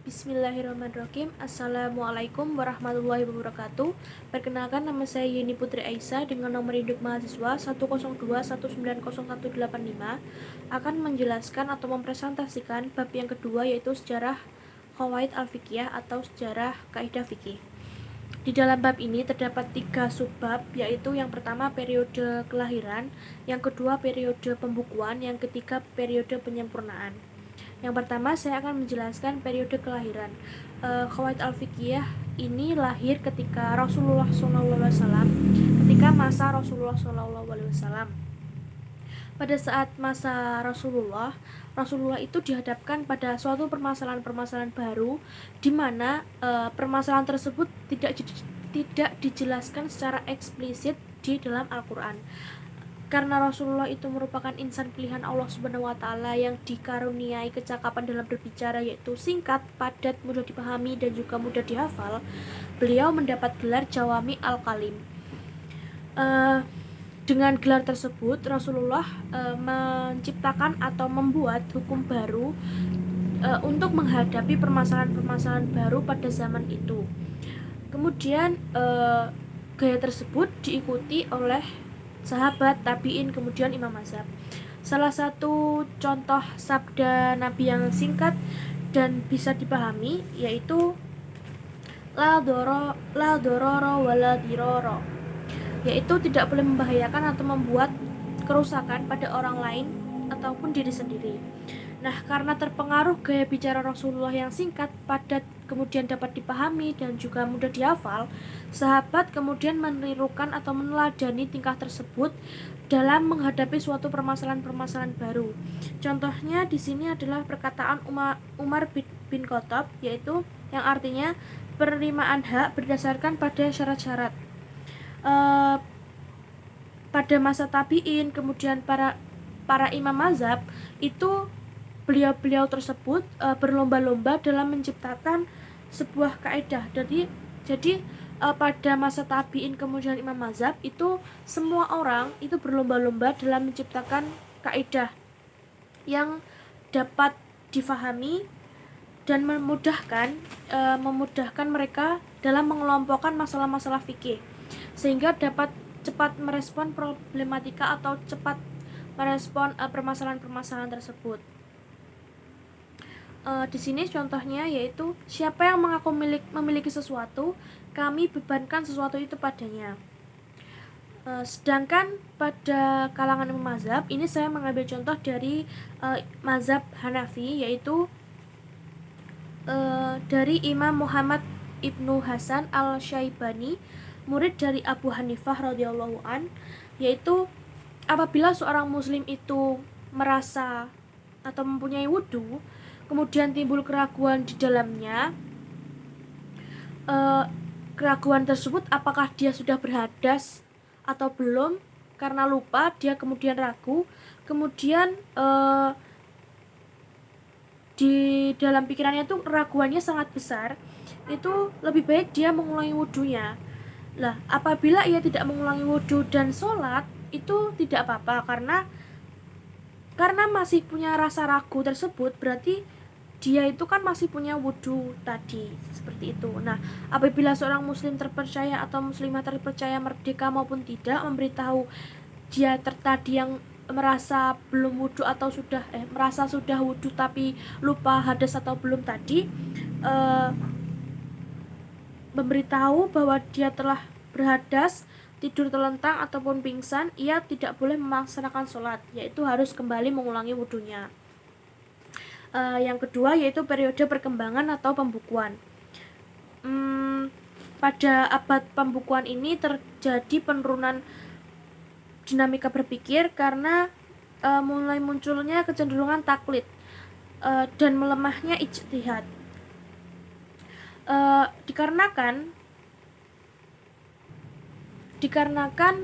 Bismillahirrahmanirrahim. Assalamualaikum warahmatullahi wabarakatuh. Perkenalkan, nama saya Yeni Putri Aisyah dengan nomor induk mahasiswa 102190185 akan menjelaskan atau mempresentasikan bab yang kedua, yaitu sejarah Qawaid al-Fiqhiyah atau sejarah kaidah fikih. Di dalam bab ini terdapat 3 subbab, yaitu yang pertama periode kelahiran, yang kedua periode pembukuan, yang ketiga periode penyempurnaan. Yang pertama saya akan menjelaskan periode kelahiran. Qawaid al-Fiqhiyah ini lahir ketika Rasulullah SAW, ketika masa Rasulullah SAW. Pada saat masa Rasulullah itu dihadapkan pada suatu permasalahan-permasalahan baru, di mana permasalahan tersebut tidak dijelaskan secara eksplisit di dalam Al-Quran. Karena Rasulullah itu merupakan insan pilihan Allah Subhanahu wa Ta'ala yang dikaruniai kecakapan dalam berbicara, yaitu singkat, padat, mudah dipahami, dan juga mudah dihafal, beliau mendapat gelar Jawami Al-Kalim. Dengan gelar tersebut, Rasulullah menciptakan atau membuat hukum baru untuk menghadapi permasalahan-permasalahan baru pada zaman itu. Kemudian gaya tersebut diikuti oleh sahabat, tabi'in, kemudian imam mazhab. Salah satu contoh sabda Nabi yang singkat dan bisa dipahami yaitu la dororo wala diroro, yaitu tidak boleh membahayakan atau membuat kerusakan pada orang lain ataupun diri sendiri. Nah, karena terpengaruh gaya bicara Rasulullah yang singkat, padat, kemudian dapat dipahami dan juga mudah dihafal, sahabat kemudian menirukan atau meneladani tingkah tersebut dalam menghadapi suatu permasalahan-permasalahan baru. Contohnya di sini adalah perkataan Umar bin Khattab, yaitu yang artinya penerimaan hak berdasarkan pada syarat-syarat. Pada masa tabi'in, kemudian para imam mazhab itu, beliau tersebut berlomba-lomba dalam menciptakan sebuah kaidah. Jadi pada masa tabi'in kemudian imam mazhab itu, semua orang itu berlomba-lomba dalam menciptakan kaidah yang dapat difahami dan memudahkan mereka dalam mengelompokkan masalah-masalah fikih, sehingga dapat cepat merespon problematika atau cepat merespon permasalahan-permasalahan tersebut. Di sini contohnya yaitu, siapa yang mengaku memiliki sesuatu, kami bebankan sesuatu itu padanya. Sedangkan pada kalangan imam mazhab ini, saya mengambil contoh dari mazhab Hanafi, yaitu dari Imam Muhammad Ibnu Hasan al-Syaibani, murid dari Abu Hanifah radhiyallahu an, yaitu apabila seorang muslim itu merasa atau mempunyai wudu, kemudian timbul keraguan di dalamnya, keraguan tersebut apakah dia sudah berhadas atau belum, karena lupa dia kemudian ragu, kemudian di dalam pikirannya tuh keraguannya sangat besar, itu lebih baik dia mengulangi wudunya. Lah, apabila ia tidak mengulangi wudu dan sholat, itu tidak apa-apa, karena masih punya rasa ragu tersebut, berarti dia itu kan masih punya wudu tadi, seperti itu. Nah, apabila seorang muslim terpercaya atau muslimah terpercaya merdeka maupun tidak memberitahu dia tadi yang merasa belum wudu atau merasa sudah wudu tapi lupa hadas atau belum tadi, memberitahu bahwa dia telah berhadas, tidur terlentang ataupun pingsan, ia tidak boleh melaksanakan sholat, yaitu harus kembali mengulangi wudunya. Yang kedua yaitu periode perkembangan atau pembukuan. Pada abad pembukuan ini terjadi penurunan dinamika berpikir karena mulai munculnya kecenderungan taklid dan melemahnya ijtihad. Dikarenakan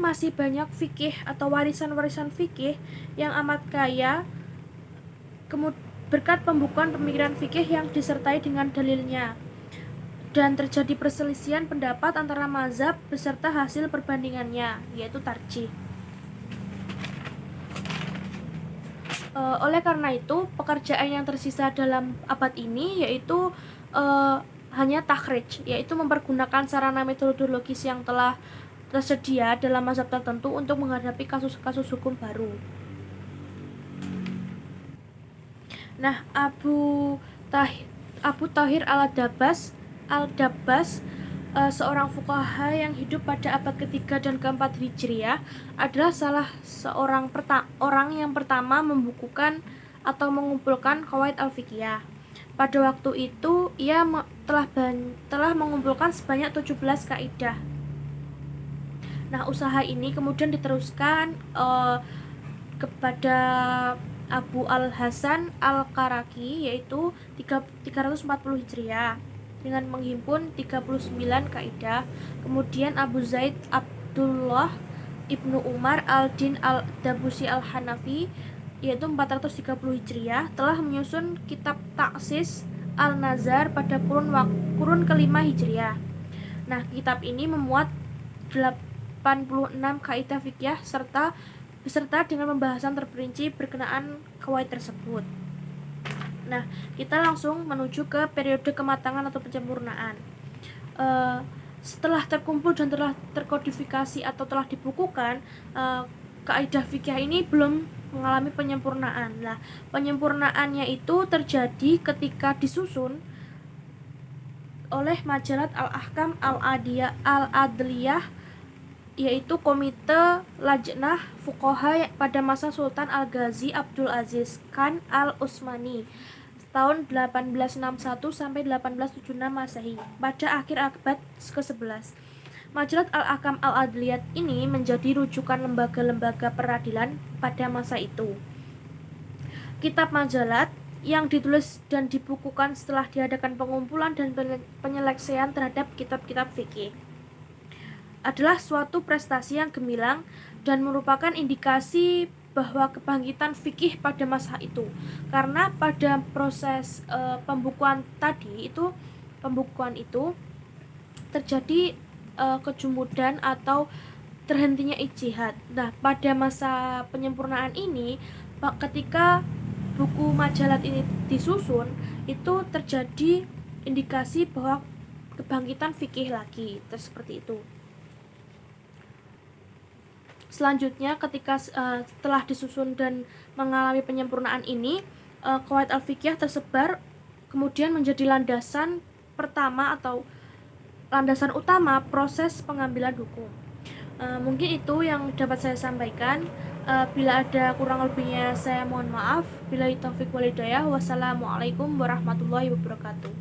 masih banyak fikih atau warisan-warisan fikih yang amat kaya, berkat pembukuan pemikiran fikih yang disertai dengan dalilnya, dan terjadi perselisihan pendapat antara mazhab beserta hasil perbandingannya, yaitu tarjih. Oleh karena itu, pekerjaan yang tersisa dalam abad ini yaitu hanya takhrij, yaitu mempergunakan sarana metodologis yang telah tersedia dalam mazhab tertentu untuk menghadapi kasus-kasus hukum baru. Nah, Abu Thahir al-Dabbas seorang fuqaha yang hidup pada abad ketiga dan keempat Hijriah adalah salah seorang orang yang pertama membukukan atau mengumpulkan qawaid al-fiqhiyah. Pada waktu itu ia telah mengumpulkan sebanyak 17 kaidah. Nah, usaha ini kemudian diteruskan kepada Abu Al-Hasan Al-Karaki, yaitu 340 Hijriah dengan menghimpun 39 kaidah. Kemudian Abu Zaid Abdullah Ibnu Umar Al-Din Al-Dabusi Al-Hanafi, yaitu 430 Hijriah, telah menyusun kitab Taksis Al-Nazar pada kurun kelima Hijriah. Nah, kitab ini memuat 86 kaidah fikih beserta dengan pembahasan terperinci berkenaan qawaid tersebut. Nah, kita langsung menuju ke periode kematangan atau penyempurnaan. Setelah terkumpul dan telah terkodifikasi atau telah dibukukan, kaidah fikih ini belum mengalami penyempurnaan. Nah, penyempurnaannya itu terjadi ketika disusun oleh Majalat Al-Ahkam Al-Adliyah, yaitu Komite Lajnah Fuqaha pada masa Sultan Al-Ghazi Abdul Aziz Khan Al-Utsmani tahun 1861 sampai 1876 Masehi pada akhir abad ke-11. Majalat Al-Ahkam Al-Adliyah ini menjadi rujukan lembaga-lembaga peradilan pada masa itu. Kitab majalat yang ditulis dan dibukukan setelah diadakan pengumpulan dan penyelesaian terhadap kitab-kitab fikih adalah suatu prestasi yang gemilang dan merupakan indikasi bahwa kebangkitan fikih pada masa itu, karena pada proses pembukuan itu terjadi kejumudan atau terhentinya ijtihad. Nah, pada masa penyempurnaan ini, ketika buku majalat ini disusun, itu terjadi indikasi bahwa kebangkitan fikih lagi, seperti itu. Selanjutnya, ketika telah disusun dan mengalami penyempurnaan ini, qawaid al-fiqhiyah tersebar kemudian menjadi landasan pertama atau landasan utama proses pengambilan hukum. Mungkin itu yang dapat saya sampaikan. Bila ada kurang lebihnya saya mohon maaf. Billahi taufiq wal hidayah. Wassalamualaikum warahmatullahi wabarakatuh.